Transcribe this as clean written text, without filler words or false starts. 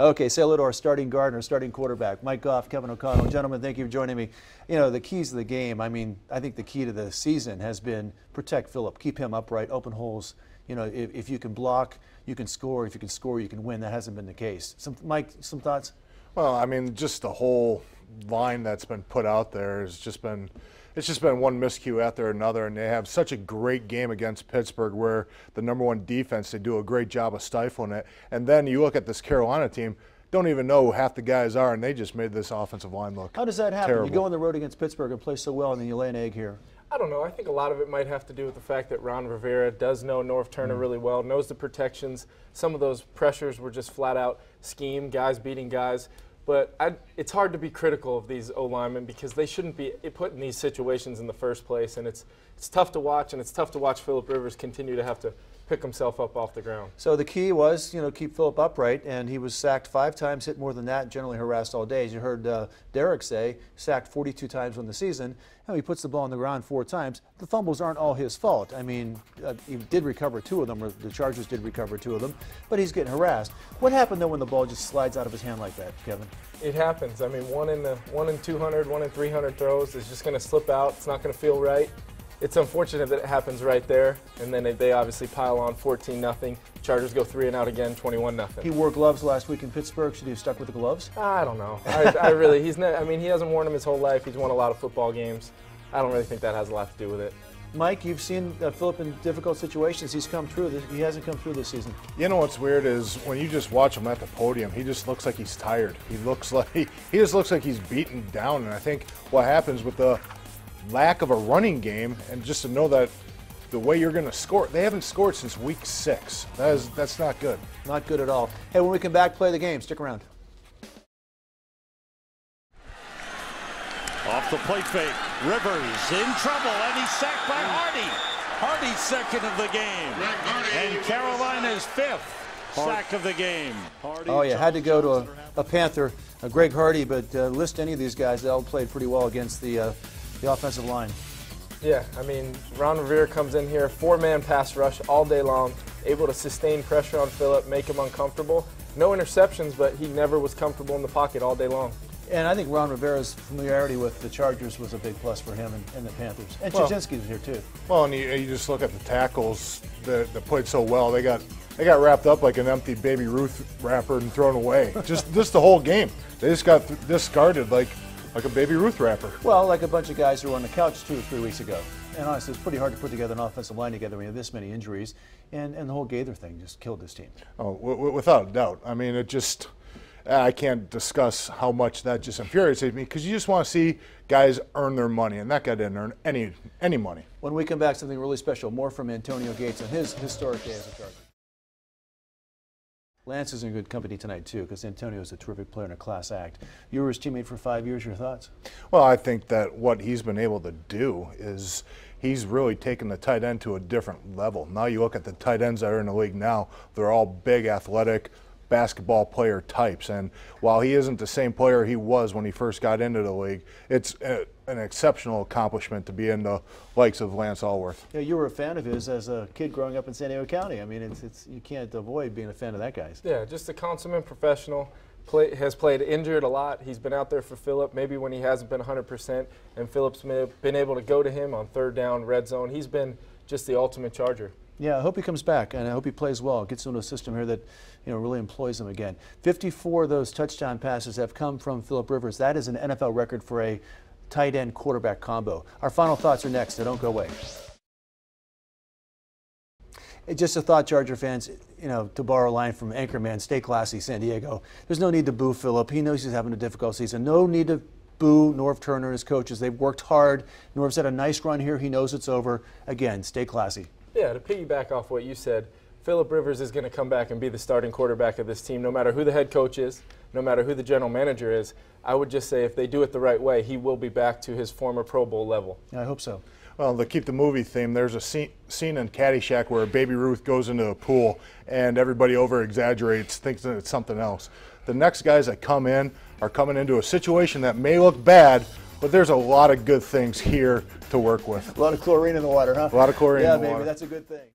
Okay, say hello to our starting guard and our starting quarterback, Mike Goff, Kevin O'Connell. Gentlemen, thank you for joining me. You know, the keys of the game, I mean, I think the key to the season has been protect Phillip, keep him upright, open holes. You know, if you can block, you can score. If you can score, you can win. That hasn't been the case. Mike, some thoughts? Well, I mean, just the whole line that's been put out there has just been, it's just been one miscue after another, and they have such a great game against Pittsburgh where the #1 defense, they do a great job of stifling it. And then you look at this Carolina team, don't even know who half the guys are, and they just made this offensive line look How does that happen? terrible. You go on the road against Pittsburgh and play so well, and then you lay an egg here. I don't know. I think a lot of it might have to do with the fact that Ron Rivera does know Norv Turner really well, knows the protections. Some of those pressures were just flat out scheme, guys beating guys. But it's hard to be critical of these O-linemen because they shouldn't be put in these situations in the first place. And it's tough to watch, and it's tough to watch Phillip Rivers continue to have to pick himself up off the ground. So the key was, you know, keep Phillip upright, and he was sacked 5 times, hit more than that, generally harassed all day. As you heard Derek say, sacked 42 times in the season. And he puts the ball on the ground 4 times. The fumbles aren't all his fault. I mean, he did recover 2 of them, or the Chargers did recover 2 of them, but he's getting harassed. What happened, though, when the ball just slides out of his hand like that, Kevin? It happens. I mean, 1 in 200, 1 in 300 throws is just going to slip out. It's not going to feel right. It's unfortunate that it happens right there, and then they obviously pile on 14-0. Chargers go 3 and out again, 21-0. He wore gloves last week in Pittsburgh. Should he have stuck with the gloves? I don't know. I really, I mean, he hasn't worn them his whole life. He's won a lot of football games. I don't really think that has a lot to do with it. Mike, you've seen Phillip in difficult situations. He's come through. He hasn't come through this season. You know what's weird is when you just watch him at the podium, he just looks like he's tired. He just looks like he's beaten down. And I think what happens with the lack of a running game, and just to know that the way you're going to score, they haven't scored since week 6. That's not good. Not good at all. Hey, when we come back, play the game. Stick around. Off the plate fake, Rivers in trouble, and he's sacked by Hardy. Hardy's second of the game, and Carolina's 5th sack of the game. Oh yeah, had to go to a Panther, Greg Hardy, but list any of these guys, they all played pretty well against the offensive line. Yeah, I mean, Ron Rivera comes in here, 4-man pass rush all day long, able to sustain pressure on Phillip, make him uncomfortable. No interceptions, but he never was comfortable in the pocket all day long. And I think Ron Rivera's familiarity with the Chargers was a big plus for him and the Panthers. And Chudzinski was here too. Well, and you just look at the tackles that played so well. They got wrapped up like an empty Baby Ruth wrapper and thrown away. just the whole game. They just got discarded like a Baby Ruth wrapper. Well, like a bunch of guys who were on the couch 2 or 3 weeks ago. And honestly, it's pretty hard to put together an offensive line together when you have this many injuries. And the whole Gaither thing just killed this team. Oh, without a doubt. I mean, it just, I can't discuss how much that just infuriates me because you just want to see guys earn their money, and that guy didn't earn any money. When we come back, something really special. More from Antonio Gates on his historic day as a Charger. Lance is in good company tonight, too, because Antonio is a terrific player and a class act. You were his teammate for 5 years. Your thoughts? Well, I think that what he's been able to do is he's really taken the tight end to a different level. Now you look at the tight ends that are in the league now, they're all big, athletic, basketball player types. And while he isn't the same player he was when he first got into the league, it's an exceptional accomplishment to be in the likes of Lance Allworth. Yeah, you were a fan of his as a kid growing up in San Diego County. I mean, you can't avoid being a fan of that guy. Yeah, just a consummate professional. Has played injured a lot. He's been out there for Phillip, maybe when he hasn't been 100%, and Phillip's been able to go to him on 3rd down, red zone. He's been just the ultimate Charger. Yeah, I hope he comes back, and I hope he plays well, gets into a system here that, you know, really employs him again. 54 of those touchdown passes have come from Phillip Rivers. That is an NFL record for a tight end quarterback combo. Our final thoughts are next, so don't go away. Just a thought, Charger fans, you know, to borrow a line from Anchorman, stay classy, San Diego. There's no need to boo Phillip. He knows he's having a difficult season. No need to boo Norv Turner and his coaches. They've worked hard. Norv's had a nice run here. He knows it's over. Again, stay classy. Yeah, to piggyback off what you said, Phillip Rivers is going to come back and be the starting quarterback of this team, no matter who the head coach is, no matter who the general manager is. I would just say if they do it the right way, he will be back to his former Pro Bowl level. Yeah, I hope so. Well, to keep the movie theme, there's a scene in Caddyshack where Baby Ruth goes into a pool and everybody over-exaggerates, thinks that it's something else. The next guys that come in are coming into a situation that may look bad, but there's a lot of good things here to work with. A lot of chlorine in the water, huh? A lot of chlorine in the water. Yeah, baby, that's a good thing.